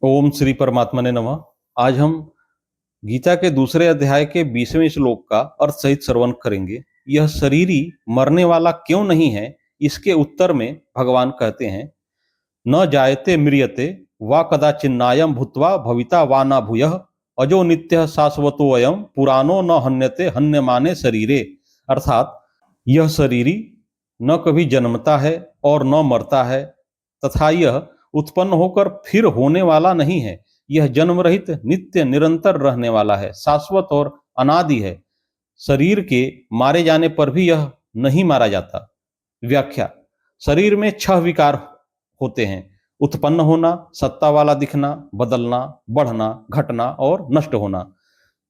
ओम श्री परमात्मा ने नमः। आज हम गीता के दूसरे अध्याय के 20वें श्लोक का अर्थ सहित श्रवण करेंगे। यह शरीरी मरने वाला क्यों नहीं है, इसके उत्तर में भगवान कहते हैं, न जायते म्रियते वा कदाचिन्नायम भूत्वा भविता वा न भूयः अजो नित्यः शाश्वतोऽयं पुरानो न हन्यते हन्यमाने शरीरे। अर्थात यह शरीरी न कभी जन्मता है और न मरता है, तथा यह उत्पन्न होकर फिर होने वाला नहीं है। यह जन्म रहित नित्य निरंतर रहने वाला है, शाश्वत और अनादि है। शरीर के मारे जाने पर भी यह नहीं मारा जाता। व्याख्या: शरीर में 6 विकार होते हैं: उत्पन्न होना, सत्ता वाला दिखना, बदलना, बढ़ना, घटना और नष्ट होना।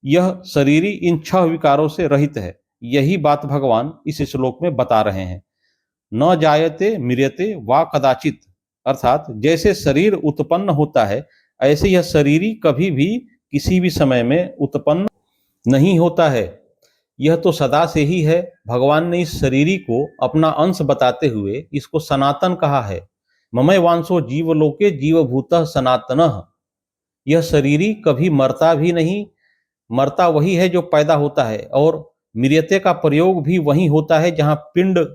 यह शरीरी इन 6 विकारों से रहित है। यही बात भगवान इस श्लोक में बता रहे हैं। न जायते म्रियते वा कदाचित, अर्थात जैसे शरीर उत्पन्न होता है, ऐसे यह शरीरी कभी भी किसी भी समय में उत्पन्न नहीं होता है। यह तो सदा से ही है। भगवान ने इस शरीरी को अपना अंश बताते हुए इसको सनातन कहा है। ममय वांसो जीवलोके जीवभूतः सनातनः। यह शरीरी कभी मरता भी नहीं। मरता वही है जो पैदा होता है, और म्रियते का प्रयोग भी वही होता है जहाँ पिंड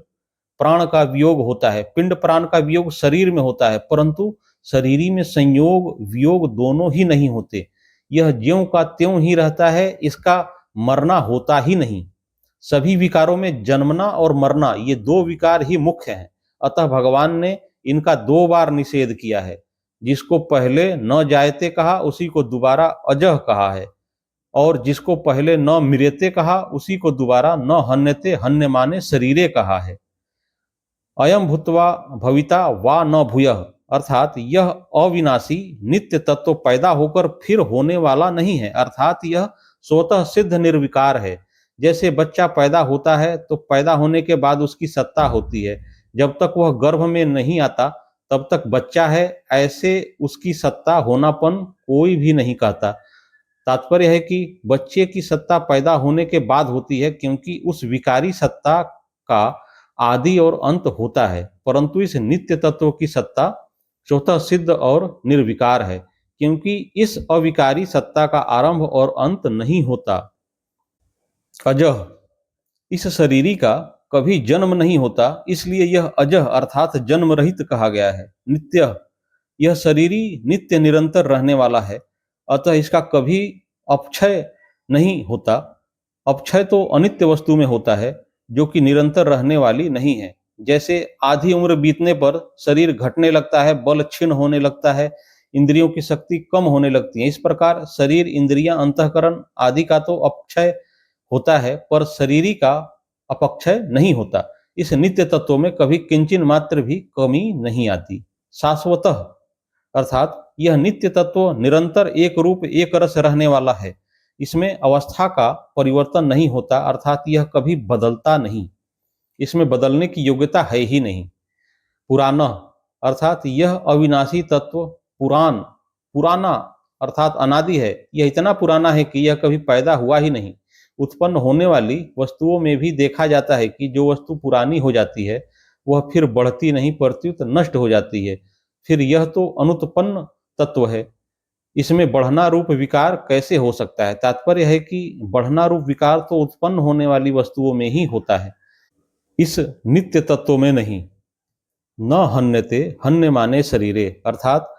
प्राण का वियोग होता है। पिंड प्राण का वियोग शरीर में होता है, परंतु शरीरी में संयोग वियोग दोनों ही नहीं होते। यह ज्यों का त्यों ही रहता है, इसका मरना होता ही नहीं। सभी विकारों में जन्मना और मरना, ये 2 विकार ही मुख्य हैं। अतः भगवान ने इनका 2 बार निषेध किया है। जिसको पहले न जायते कहा, उसी को दोबारा अजह कहा है, और जिसको पहले न म्रियते कहा, उसी को दोबारा न हन्यते हन्यमाने शरीरे कहा है। अयम भूत्वा भविता वा न भूयः, अर्थात यह अविनाशी नित्य तत्व पैदा होकर फिर होने वाला नहीं है। अर्थात यह स्वतः सिद्ध निर्विकार है। जैसे बच्चा पैदा होता है तो पैदा होने के बाद उसकी सत्ता होती है। जब तक वह गर्भ में नहीं आता तब तक बच्चा है, ऐसे उसकी सत्ता होनापन कोई भी नहीं कहता। तात्पर्य है कि बच्चे की सत्ता पैदा होने के बाद होती है, क्योंकि उस विकारी सत्ता का आदि और अंत होता है। परंतु इस नित्य तत्व की सत्ता स्वतः सिद्ध और निर्विकार है, क्योंकि इस अविकारी सत्ता का आरंभ और अंत नहीं होता। अजह, इस शरीरी का कभी जन्म नहीं होता, इसलिए यह अजह अर्थात जन्म रहित कहा गया है। नित्य, यह शरीरी नित्य निरंतर रहने वाला है, अतः इसका कभी अपक्षय नहीं होता। अपक्षय तो अनित्य वस्तु में होता है, जो कि निरंतर रहने वाली नहीं है। जैसे आधी उम्र बीतने पर शरीर घटने लगता है, बल क्षीण होने लगता है, इंद्रियों की शक्ति कम होने लगती है। इस प्रकार शरीर, इंद्रियां, अंतःकरण आदि का तो अपक्षय होता है, पर शरीरी का अपक्षय नहीं होता। इस नित्य तत्व में कभी किंचिन मात्र भी कमी नहीं आती। शाश्वतः, अर्थात यह नित्य तत्व निरंतर एक रूप एक रस रहने वाला है। इसमें अवस्था का परिवर्तन नहीं होता, अर्थात यह कभी बदलता नहीं। इसमें बदलने की योग्यता है ही नहीं। पुराना, अर्थात यह अविनाशी तत्व पुरान, पुराना अर्थात अनादि है। यह इतना पुराना है कि यह कभी पैदा हुआ ही नहीं। उत्पन्न होने वाली वस्तुओं में भी देखा जाता है कि जो वस्तु पुरानी हो जाती है वह फिर बढ़ती नहीं, प्रत्युत नष्ट हो जाती है। फिर यह तो अनुत्पन्न तत्व है, इसमें बढ़ना रूप विकार कैसे हो सकता है? तात्पर्य है कि बढ़ना रूप विकार तो उत्पन्न होने वाली वस्तुओं में ही होता है, इस नित्य तत्व में नहीं। न हन्यते हन्य माने शरीरे, अर्थात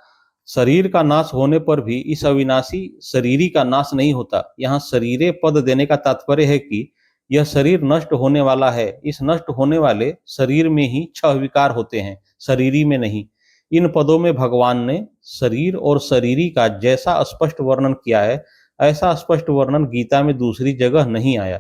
शरीर का नाश होने पर भी इस अविनाशी शरीरी का नाश नहीं होता। यहाँ शरीरे पद देने का तात्पर्य है कि यह शरीर नष्ट होने वाला है। इस नष्ट होने वाले शरीर में ही 6 विकार होते हैं, शरीरी में नहीं। इन पदों में भगवान ने शरीर और शरीरी का जैसा स्पष्ट वर्णन किया है, ऐसा स्पष्ट वर्णन गीता में दूसरी जगह नहीं आया।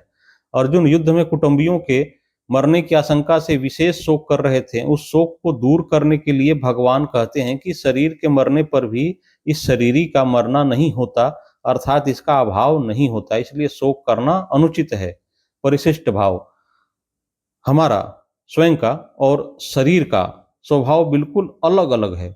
अर्जुन युद्ध में कुटुंबियों के मरने की आशंका से विशेष शोक कर रहे थे। उस शोक को दूर करने के लिए भगवान कहते हैं कि शरीर के मरने पर भी इस शरीरी का मरना नहीं होता, अर्थात इसका अभाव नहीं होता, इसलिए शोक करना अनुचित है। परिशिष्ट भाव, हमारा स्वयं का और शरीर का स्वभाव बिल्कुल अलग अलग है।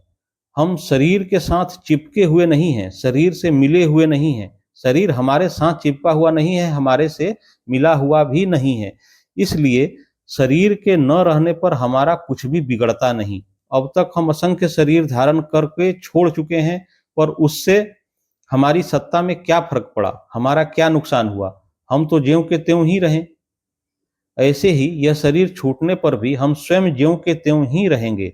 हम शरीर के साथ चिपके हुए नहीं हैं, शरीर से मिले हुए नहीं हैं। शरीर हमारे साथ चिपका हुआ नहीं है, हमारे से मिला हुआ भी नहीं है। इसलिए शरीर के न रहने पर हमारा कुछ भी बिगड़ता नहीं। अब तक हम असंख्य शरीर धारण करके छोड़ चुके हैं, पर उससे हमारी सत्ता में क्या फर्क पड़ा, हमारा क्या नुकसान हुआ? हम तो ज्यों के त्यों ही रहें। ऐसे ही यह शरीर छूटने पर भी हम स्वयं ज्यों के त्यों ही रहेंगे।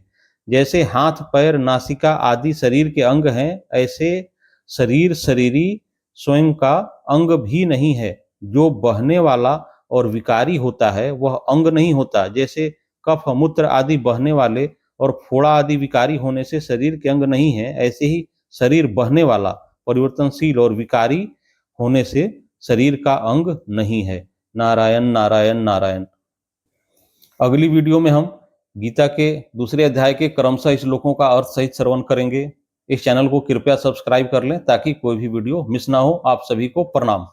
जैसे हाथ, पैर, नासिका आदि शरीर के अंग हैं, ऐसे शरीर शरीरी स्वयं का अंग भी नहीं है। जो बहने वाला और विकारी होता है वह अंग नहीं होता। जैसे कफ, मूत्र आदि बहने वाले और फोड़ा आदि विकारी होने से शरीर के अंग नहीं है, ऐसे ही शरीर बहने वाला, परिवर्तनशील और विकारी होने से शरीर का अंग नहीं है। नारायण नारायण नारायण। अगली वीडियो में हम गीता के दूसरे अध्याय के क्रमशः श्लोकों का अर्थ सहित श्रवण करेंगे। इस चैनल को कृपया सब्सक्राइब कर लें ताकि कोई भी वीडियो मिस ना हो। आप सभी को प्रणाम।